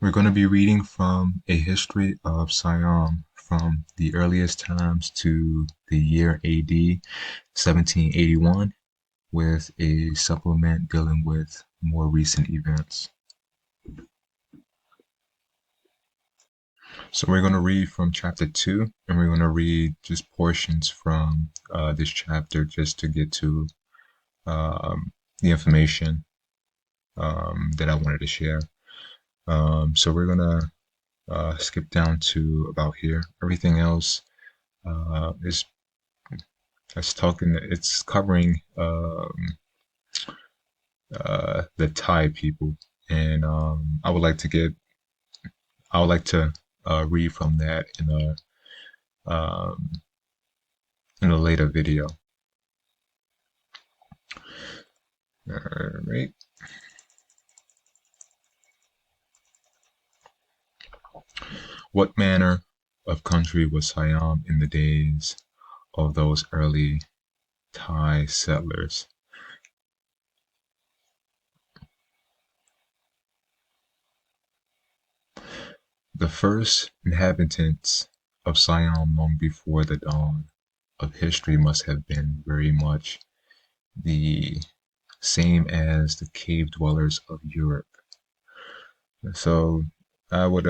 We're going to be reading from A History of Siam from the earliest times to the year A.D. 1781 with a supplement dealing with more recent events. So we're going to read from chapter 2, and we're going to read just portions from this chapter just to get to the information that I wanted to share. So we're going to skip down to about here. Everything else is it's covering the Thai people, and I would like to read from that in a later video. All right. What manner of country was Siam in the days of those early Thai settlers? The first inhabitants of Siam long before the dawn of history must have been very much the same as the cave dwellers of Europe. So I would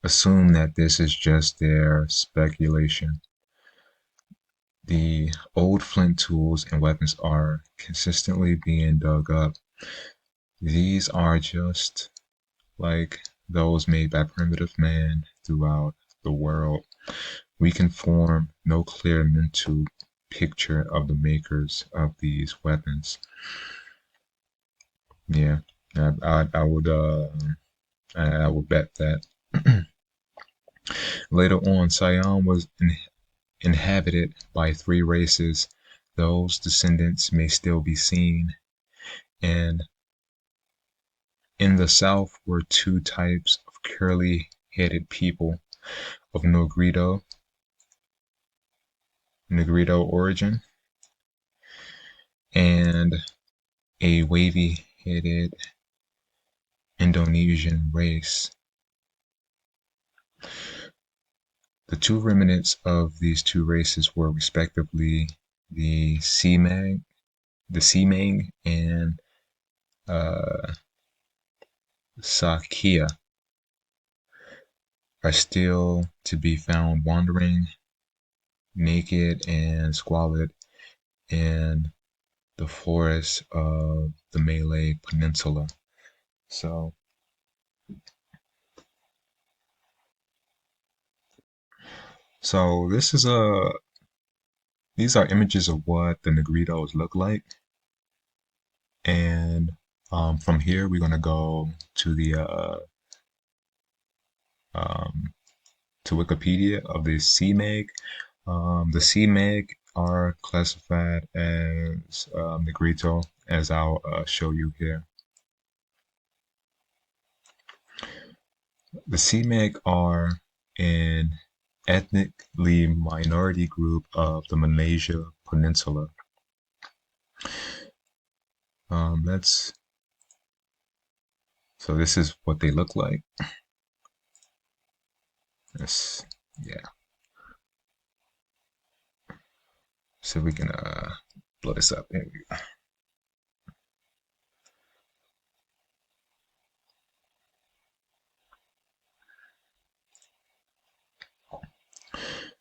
assume that this is just their speculation. The old flint tools and weapons are consistently being dug up. These are just like those made by primitive man throughout the world. We can form no clear mental picture of the makers of these weapons. Yeah, I would bet that. Later on, Siam was inhabited by three races. Those descendants may still be seen, and in the south were two types of curly-headed people of Negrito origin, and a wavy-headed Indonesian race. The two remnants of these two races were respectively the Semang and Sakai are still to be found wandering naked and squalid in the forests of the Malay Peninsula. So these are images of what the Negritos look like, and from here we're gonna go to the to Wikipedia of the Semang. The Semang are classified as Negrito, as I'll show you here. The Semang are an ethnically minority group of the Malaysia Peninsula. So this is what they look like. Yes, yeah. So we can blow this up. There we go.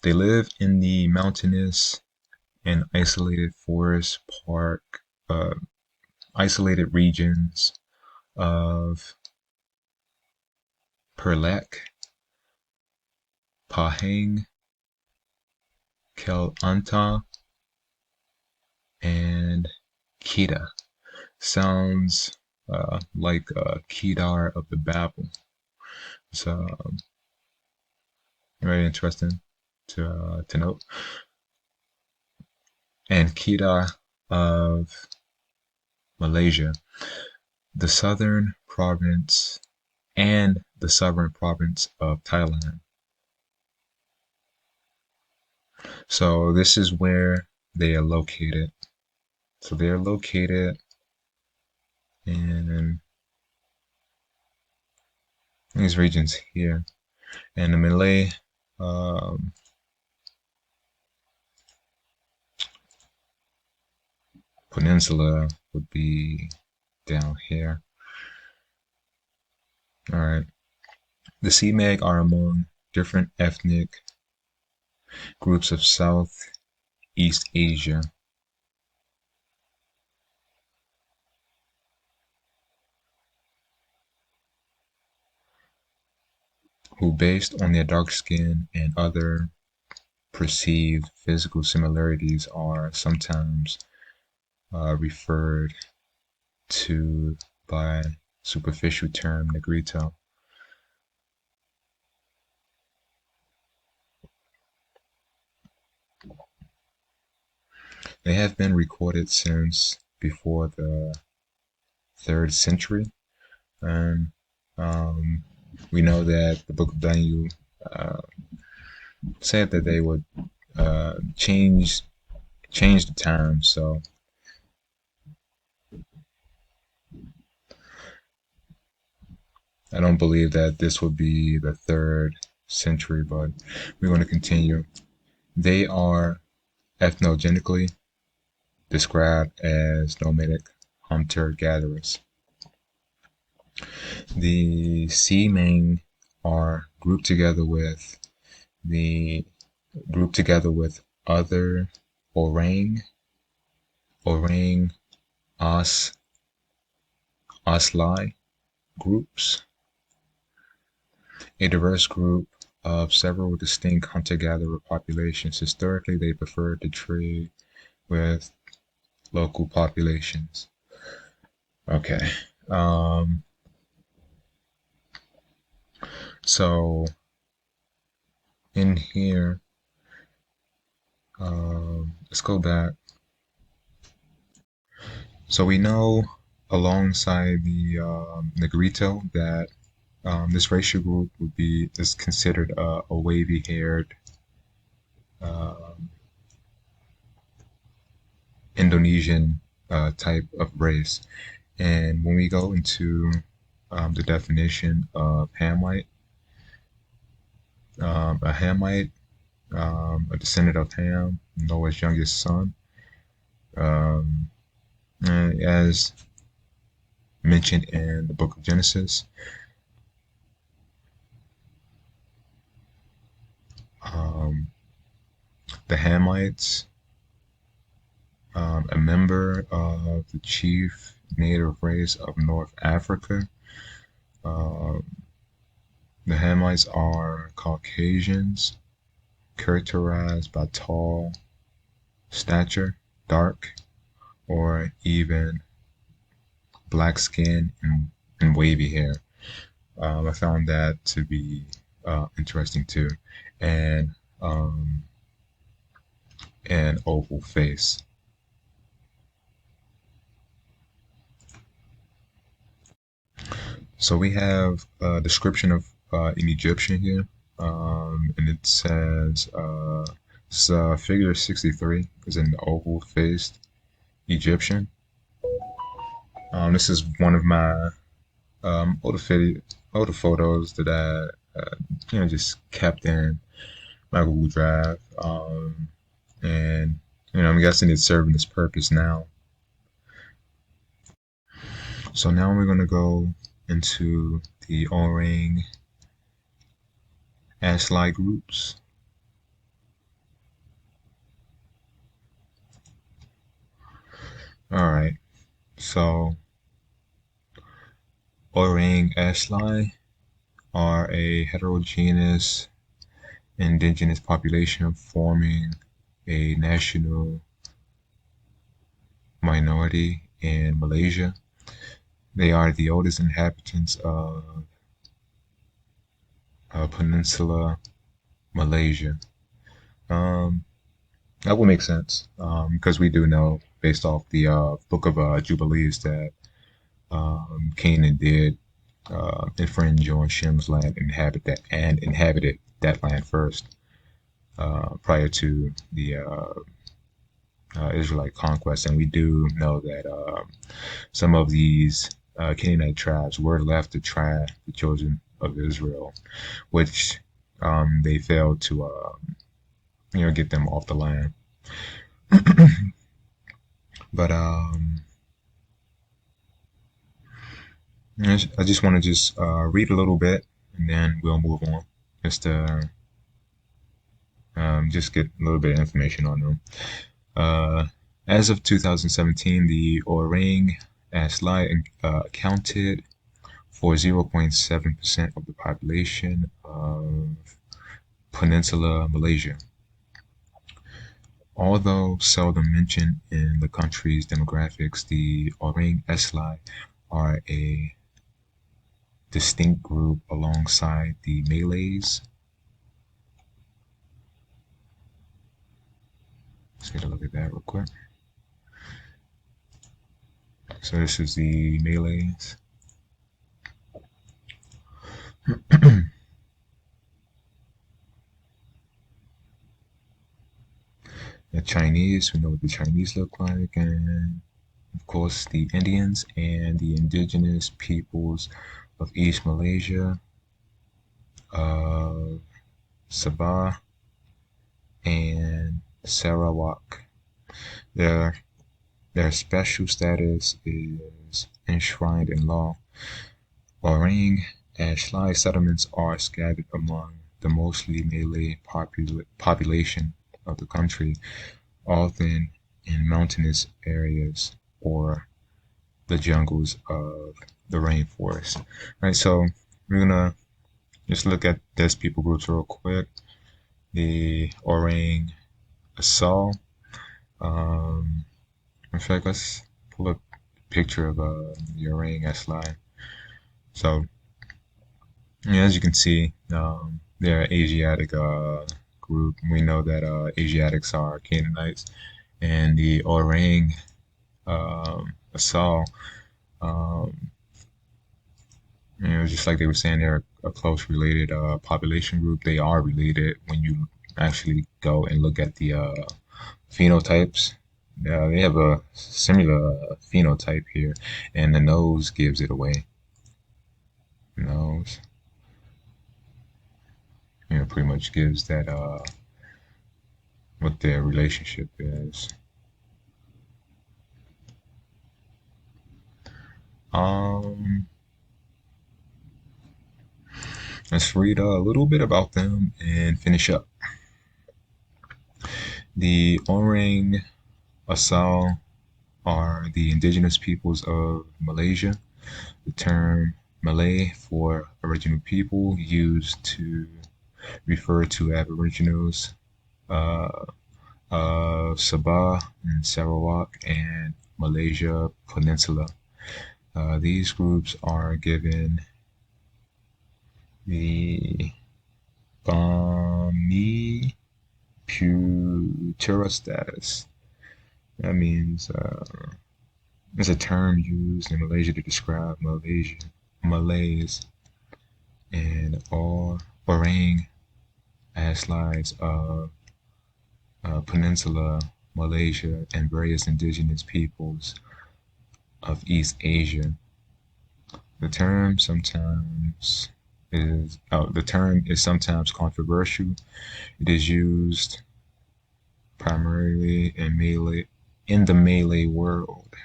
They live in the mountainous and isolated forest park, isolated regions of Perlak, Pahang, Kelantan, and Kedah. Sounds like Kedar of the Babel. So very interesting to note. And Kedah of Malaysia, the southern province and the sovereign province of Thailand. So this is where they are located. So they're located in these regions here. And the Malay um, Peninsula would be down here. All right. The Semang are among different ethnic groups of Southeast Asia who, based on their dark skin and other perceived physical similarities, are sometimes referred to by superficial term Negrito. They have been recorded since before the 3rd century, and we know that the Book of Daniel uh, said that they would change the time. So I don't believe that this would be the 3rd century, but we're going to continue. They are ethnogenically described as nomadic hunter-gatherers. The Semang are grouped together with other orang, Asli groups, a diverse group of several distinct hunter-gatherer populations. Historically, they preferred to trade with local populations. Okay. So in here, let's go back. So we know alongside the Negrito that this racial group is considered a wavy-haired Indonesian type of race. And when we go into the definition of Hamite, a Hamite, a descendant of Ham, Noah's youngest son, as mentioned in the book of Genesis, the Hamites, a member of the chief native race of North Africa. The Hamites are Caucasians, characterized by tall stature, dark, or even black skin and wavy hair. I found that to be interesting too, and an oval face. So we have a description of an Egyptian here, and it says figure 63 is an oval-faced Egyptian. This is one of my older photos that I just kept in my Google Drive, and I'm guessing it's serving its purpose now. So now we're going to go into the orang Asli groups. All right, so orang Asli are a heterogeneous indigenous population forming a national minority in Malaysia. They are the oldest inhabitants of Peninsula Malaysia. That would make sense because we do know, based off the Book of Jubilees, that Canaan did infringe on Shem's land and inhabited that land first prior to the Israelite conquest. And we do know that some of these Canaanite tribes were left to try the children of Israel, which they failed to get them off the land. But I just want to just read a little bit, and then we'll move on, just to just get a little bit of information on them. As of 2017, the Orang Asli accounted for 0.7% of the population of Peninsula Malaysia. Although seldom mentioned in the country's demographics, the Orang Asli are a distinct group alongside the Malays. Let's get a look at that real quick. So this is the Malays. The Chinese, we know what the Chinese look like, and of course the Indians and the indigenous peoples of East Malaysia, Sabah, and Sarawak. Their special status is enshrined in law. Orang Asli settlements are scattered among the mostly Malay population of the country, often in mountainous areas or the jungles of the rainforest. Right, so we're gonna just look at this people groups real quick. The Orang Asal. In fact, let's pull up a picture of the Orang Asli. So, yeah, as you can see, they're an Asiatic group. We know that Asiatics are Canaanites, and the Orang Asal, just like they were saying, they're a close related population group. They are related when you actually go and look at the phenotypes. They have a similar phenotype here, and the nose gives it away. Nose, pretty much gives that what their relationship is. Let's read a little bit about them and finish up. The Orang Asal are the indigenous peoples of Malaysia. The term Malay for original people used to refer to Aboriginals of Sabah and Sarawak and Malaysia Peninsula. These groups are given the Bami Putura status. That means it's a term used in Malaysia to describe Malays and all Orang Aslis of Peninsula Malaysia and various indigenous peoples of East Asia. The term is sometimes controversial. It is used primarily in the Malay world.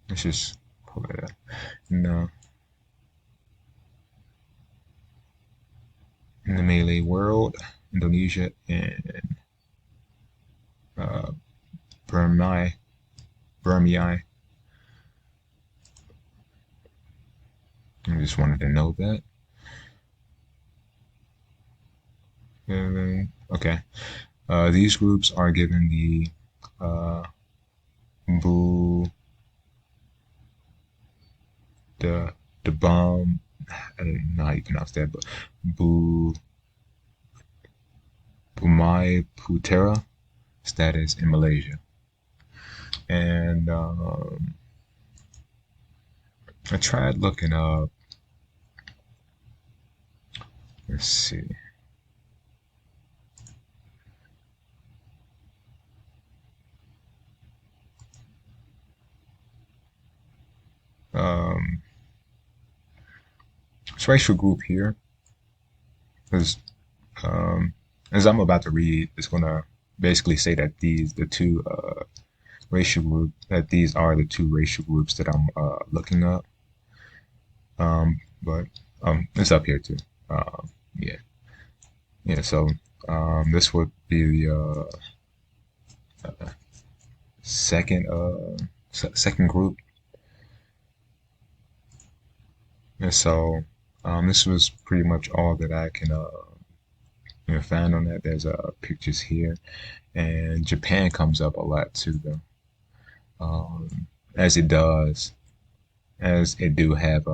Let's just pull it up. No. In the Malay world, Indonesia, and Burmese. I just wanted to know that. Okay. These groups are given the bomb. I don't know how you pronounce that, but Bumai Putera status in Malaysia. And I tried looking up. Let's see. racial group here is, um, as I'm about to read, it's gonna basically say that the two racial group that these are the two racial groups that I'm looking up. But it's up here too. Yeah, yeah. So this would be the second second group, and so this was pretty much all that I can find on that. There's pictures here, and Japan comes up a lot too, though, as it does, as it do have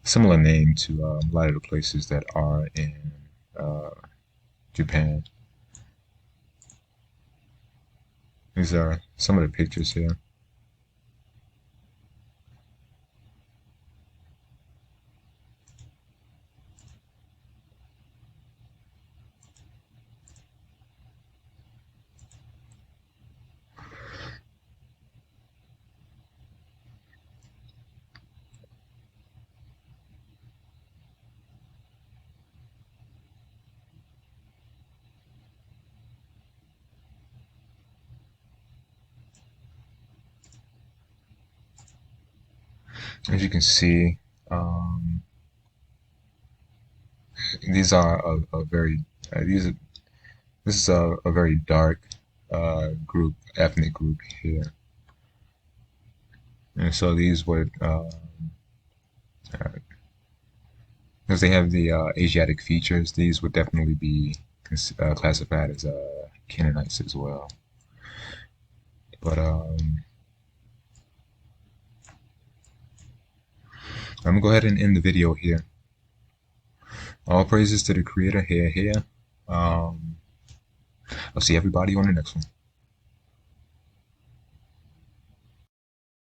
similar name to a lot of the places that are in uh, Japan. These are some of the pictures here. As you can see, um, these are a very these are, this is a very dark group, ethnic group here, and so these would because they have the Asiatic features, these would definitely be classified as Canaanites as well. But I'm gonna go ahead and end the video here. All praises to the Creator. Here. I'll see everybody on the next one.